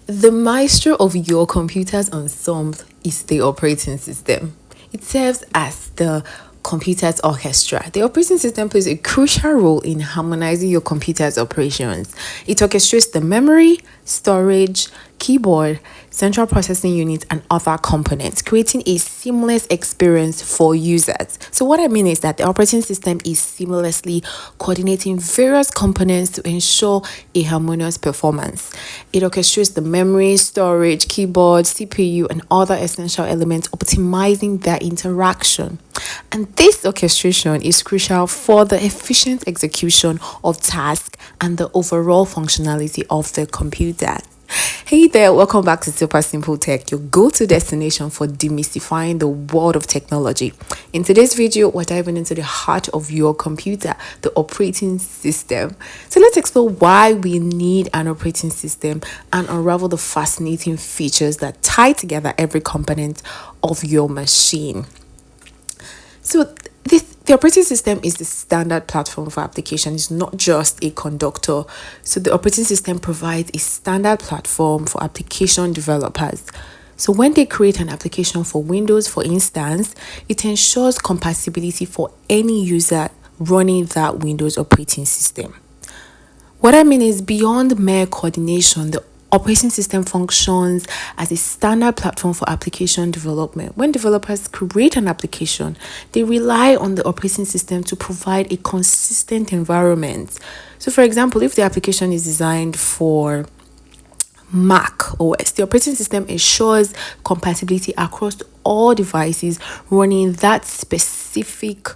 The maestro of your computer's ensemble is the operating system. It serves as the computer's orchestra. The operating system plays a crucial role in harmonizing your computer's operations. It orchestrates the memory, storage, keyboard, central processing unit, and other components, creating a seamless experience for users. So what I mean is that the operating system is seamlessly coordinating various components to ensure a harmonious performance. It orchestrates the memory, storage, keyboard, CPU, and other essential elements, optimizing their interaction. And this orchestration is crucial for the efficient execution of tasks and the overall functionality of the computer. Hey there, welcome back to Super Simple Tech, your go-to destination for demystifying the world of technology. In today's video, we're diving into the heart of your computer, the operating system. So let's explore why we need an operating system and unravel the fascinating features that tie together every component of your machine. So the operating system is the standard platform for application. It's not just a conductor. So the operating system provides a standard platform for application developers. So when they create an application for Windows, for instance, it ensures compatibility for any user running that Windows operating system. What I mean is, beyond mere coordination, the operating system functions as a standard platform for application development. When developers create an application, they rely on the operating system to provide a consistent environment. So, for example, if the application is designed for Mac OS, the operating system ensures compatibility across all devices running that specific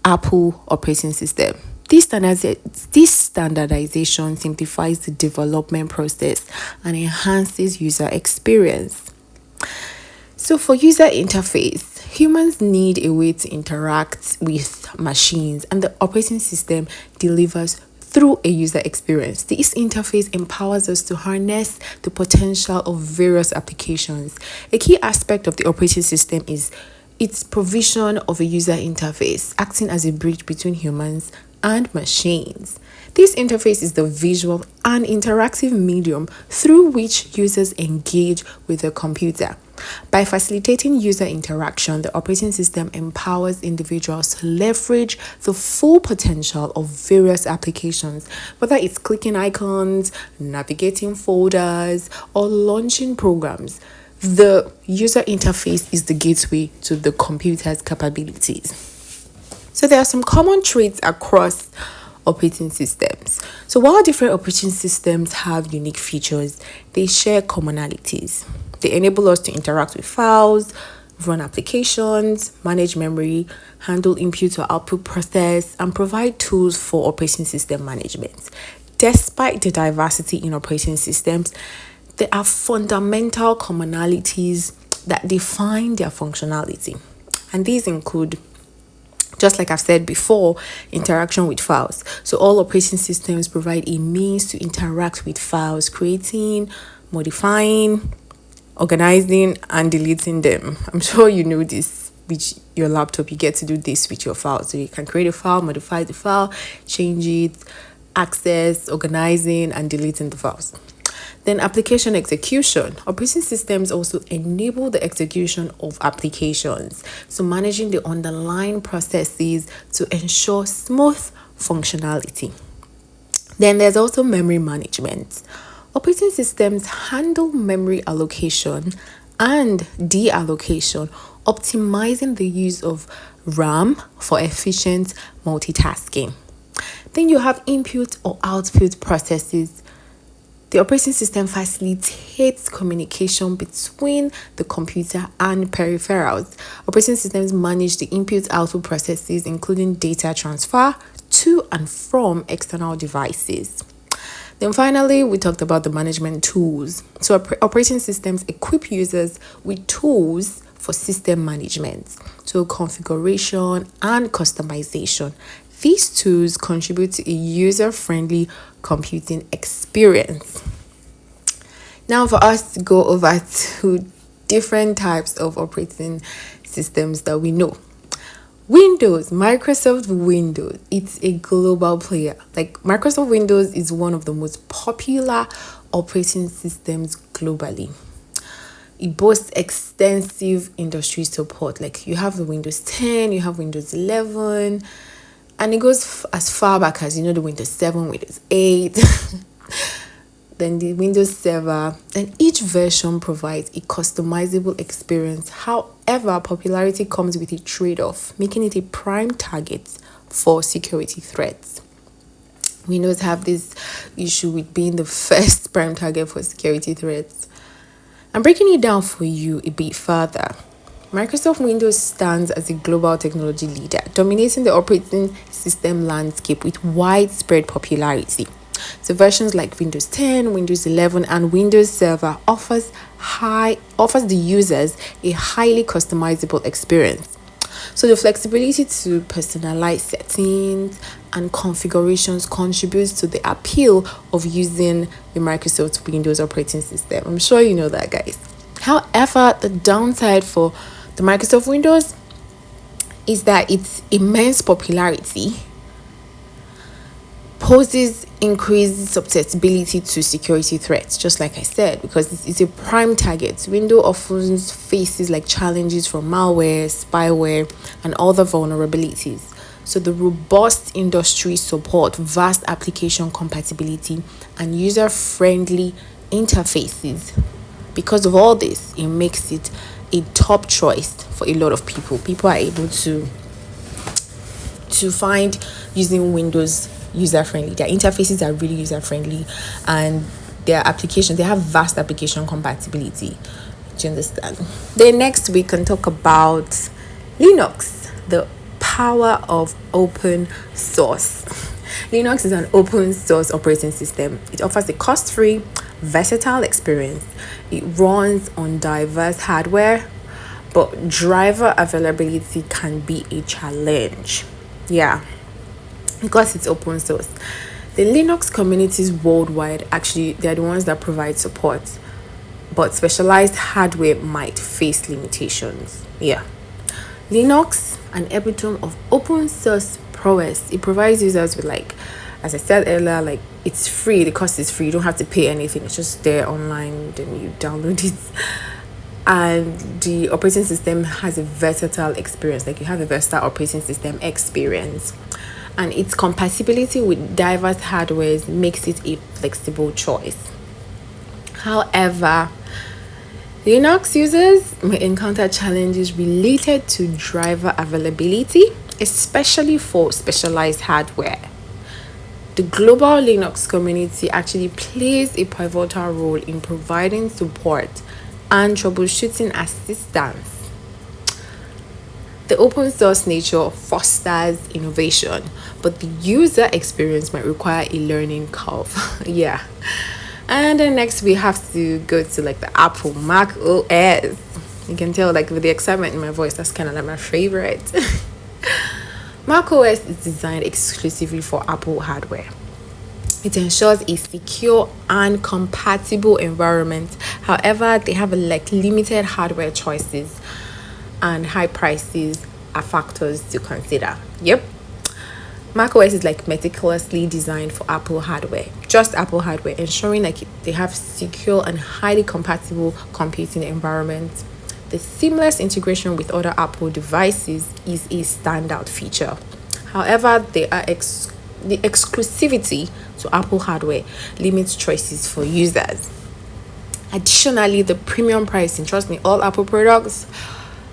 Apple operating system. This standardization simplifies the development process and enhances user experience. So for user interface, humans need a way to interact with machines, and the operating system delivers through a user experience. This interface empowers us to harness the potential of various applications. A key aspect of the operating system is its provision of a user interface, acting as a bridge between humans and machines. This interface is the visual and interactive medium through which users engage with the computer. By facilitating user interaction, the operating system empowers individuals to leverage the full potential of various applications, whether it's clicking icons, navigating folders, or launching programs. The user interface is the gateway to the computer's capabilities. So there are some common traits across operating systems. So while different operating systems have unique features, they share commonalities. They enable us to interact with files, run applications, manage memory, handle input or output process, and provide tools for operating system management. Despite the diversity in operating systems, there are fundamental commonalities that define their functionality. And these include, just like I've said before, interaction with files. So all operating systems provide a means to interact with files, creating, modifying, organizing, and deleting them. I'm sure you know this with your laptop. You get to do this with your file. So you can create a file, modify the file, change it, access, organizing, and deleting the files. Then application execution. Operating systems also enable the execution of applications, so managing the underlying processes to ensure smooth functionality. Then there's also memory management. Operating systems handle memory allocation and deallocation, optimizing the use of RAM for efficient multitasking. Then you have input or output processes. The operating system facilitates communication between the computer and peripherals. Operating systems manage the input-output processes, including data transfer to and from external devices. Then finally, we talked about the management tools. So operating systems equip users with tools for system management, so configuration and customization. These tools contribute to a user-friendly computing experience. Now for us to go over to different types of operating systems that we know. Windows, Microsoft Windows, it's a global player. Like Microsoft Windows is one of the most popular operating systems globally. It boasts extensive industry support. Like you have the Windows 10, you have Windows 11, and it goes as far back as the Windows 7, Windows 8, then the Windows Server. And each version provides a customizable experience. However, popularity comes with a trade-off, making it a prime target for security threats. Windows have this issue with being the first prime target for security threats. I'm breaking it down for you a bit further. Microsoft Windows stands as a global technology leader, dominating the operating system landscape with widespread popularity. So versions like Windows 10, Windows 11, and Windows Server offers the users a highly customizable experience. So the flexibility to personalize settings and configurations contributes to the appeal of using the Microsoft Windows operating system. I'm sure you know that, guys. However, the downside for the Microsoft Windows is that its immense popularity poses increased susceptibility to security threats, just like I said, because it's a prime target. Windows often faces challenges from malware, spyware, and other vulnerabilities. So the robust industry support, vast application compatibility, and user-friendly interfaces. Because of all this, it makes it a top choice for a lot of people. People are able to find using Windows user-friendly. Their interfaces are really user-friendly, and their applications, they have vast application compatibility. Do you understand? Then next we can talk about Linux, the power of open source. Linux is an open source operating system. It offers a cost-free, versatile experience. It runs on diverse hardware, but driver availability can be a challenge. Yeah, because it's open source. The Linux communities worldwide, actually, they're the ones that provide support, but specialized hardware might face limitations. Yeah. Linux, an epitome of open source prowess. It provides users with, as I said earlier, it's free. The cost is free. You don't have to pay anything. It's just there online. Then you download it. And the operating system has a versatile experience. You have a versatile operating system experience. And its compatibility with diverse hardwares makes it a flexible choice. However, Linux users may encounter challenges related to driver availability, especially for specialized hardware. The global Linux community actually plays a pivotal role in providing support and troubleshooting assistance. The open source nature fosters innovation, but the user experience might require a learning curve. Yeah. And then next we have to go to the Apple Mac OS. You can tell with the excitement in my voice, that's kind of my favorite. Mac OS is designed exclusively for Apple hardware. It ensures a secure and compatible environment. However, they have limited hardware choices, and high prices are factors to consider. Yep. macOS is meticulously designed for Apple hardware, just Apple hardware, ensuring they have secure and highly compatible computing environments. The seamless integration with other Apple devices is a standout feature. However, the exclusivity to Apple hardware limits choices for users. Additionally, the premium pricing, trust me, all Apple products,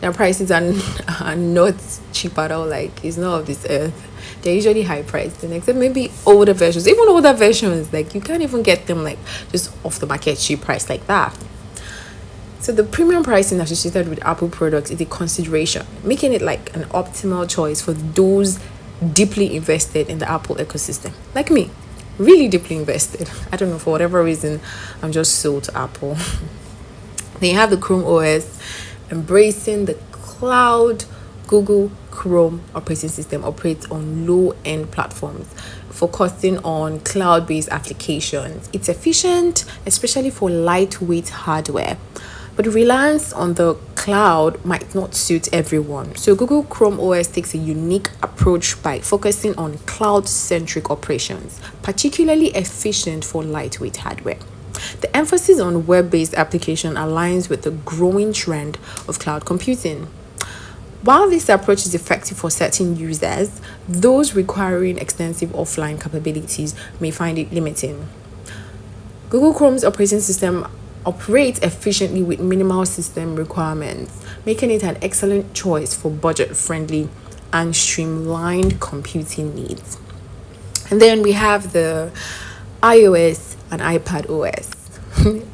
their prices are not cheap at all. It's not of this earth. They're usually high priced, and except maybe older versions, even older versions, you can't even get them just off the market cheap price like that. So the premium pricing associated with Apple products is a consideration, making it an optimal choice for those deeply invested in the Apple ecosystem, like me, really deeply invested. I don't know, for whatever reason, I'm just sold to Apple. Then you have the Chrome OS, embracing the cloud. Google Chrome operating system operates on low-end platforms, focusing on cloud-based applications. It's efficient, especially for lightweight hardware, but reliance on the cloud might not suit everyone. So Google Chrome OS takes a unique approach by focusing on cloud-centric operations, particularly efficient for lightweight hardware. The emphasis on web-based application aligns with the growing trend of cloud computing. While this approach is effective for certain users, those requiring extensive offline capabilities may find it limiting. Google Chrome's operating system operates efficiently with minimal system requirements, making it an excellent choice for budget-friendly and streamlined computing needs. And then we have the iOS and iPad OS.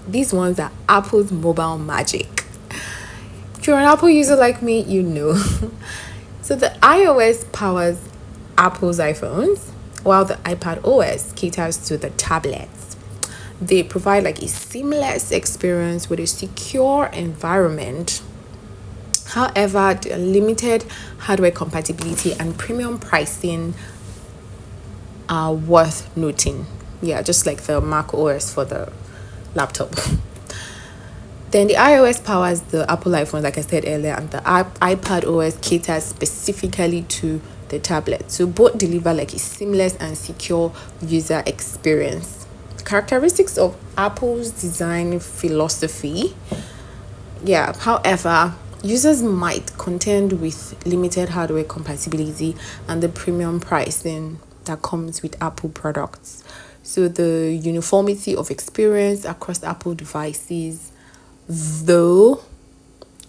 These ones are Apple's mobile magic. If you're an Apple user like me, you know. So the iOS powers Apple's iPhones, while the iPad OS caters to the tablets. They provide like a seamless experience with a secure environment. However, the limited hardware compatibility and premium pricing are worth noting. Yeah, just like the Mac OS for the laptop. Then the iOS powers the Apple iPhone, like I said earlier, and the iPad OS caters specifically to the tablet. So both deliver like a seamless and secure user experience. Characteristics of Apple's design philosophy. Yeah, however, users might contend with limited hardware compatibility and the premium pricing that comes with Apple products. So the uniformity of experience across Apple devices, though,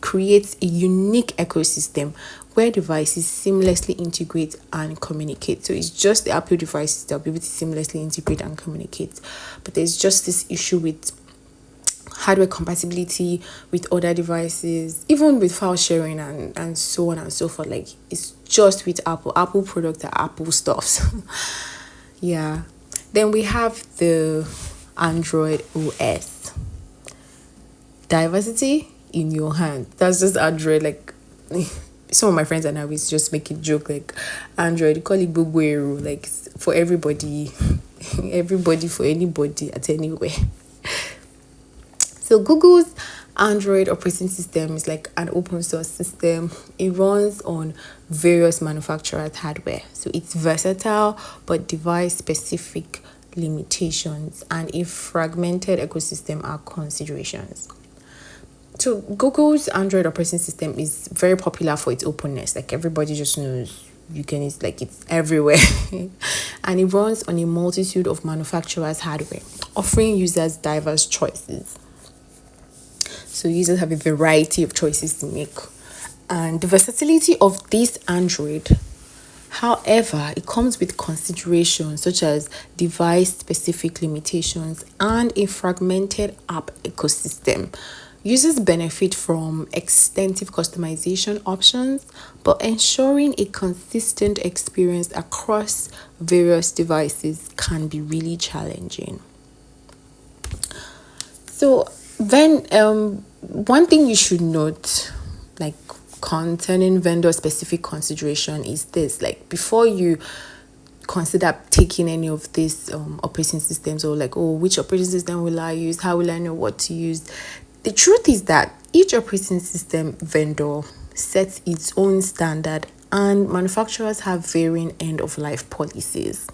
creates a unique ecosystem where devices seamlessly integrate and communicate. So it's just the Apple devices that will be able to seamlessly integrate and communicate. But there's just this issue with hardware compatibility with other devices, even with file sharing and so on and so forth. Like, it's just with Apple products are Apple stuffs. Yeah. Then we have the Android OS. Diversity in your hand. That's just Android. Like, some of my friends and I was just making joke like Android, call it Buguero, like for everybody, everybody for anybody at anywhere. So Google's Android operating system is like an open source system. It runs on various manufacturers' hardware. So it's versatile but device specific limitations and a fragmented ecosystem are considerations. So Google's Android operating system is very popular for its openness. Like everybody just knows you can, it's like it's everywhere. And it runs on a multitude of manufacturers' hardware, offering users diverse choices. So users have a variety of choices to make. And the versatility of this Android, however, it comes with considerations such as device-specific limitations and a fragmented app ecosystem. Users benefit from extensive customization options, but ensuring a consistent experience across various devices can be really challenging. So then, one thing you should note, like concerning vendor-specific consideration, is this: like before you consider taking any of these operating systems, or like, oh, which operating system will I use? How will I know what to use? The truth is that each operating system vendor sets its own standard, and manufacturers have varying end-of-life policies.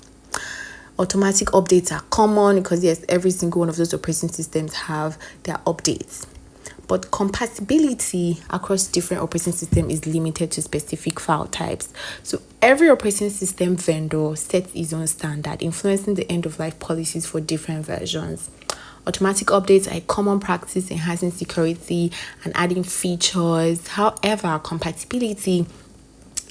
Automatic updates are common because yes, every single one of those operating systems have their updates. But compatibility across different operating systems is limited to specific file types. So every operating system vendor sets its own standard, influencing the end-of-life policies for different versions. Automatic updates are a common practice, enhancing security and adding features. However, compatibility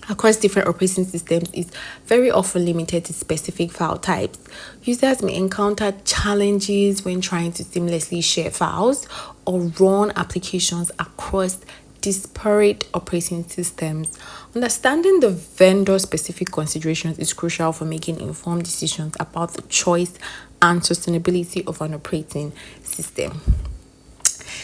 across different operating systems is very often limited to specific file types. Users may encounter challenges when trying to seamlessly share files or run applications across disparate operating systems. Understanding the vendor-specific considerations is crucial for making informed decisions about the choice and sustainability of an operating system.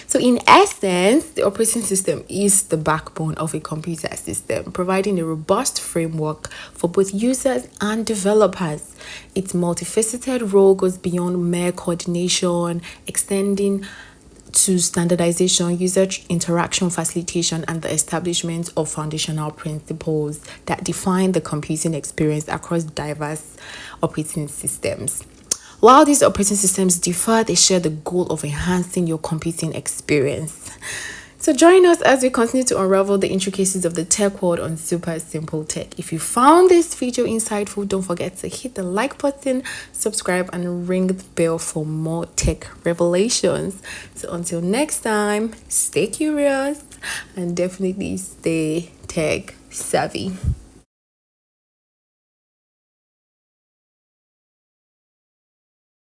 So in essence, the operating system is the backbone of a computer system, providing a robust framework for both users and developers. Its multifaceted role goes beyond mere coordination, extending to standardization, user interaction facilitation, and the establishment of foundational principles that define the computing experience across diverse operating systems. While these operating systems differ, they share the goal of enhancing your computing experience. So join us as we continue to unravel the intricacies of the tech world on Super Simple Tech. If you found this video insightful, don't forget to hit the like button, subscribe, and ring the bell for more tech revelations. So until next time, stay curious and definitely stay tech savvy.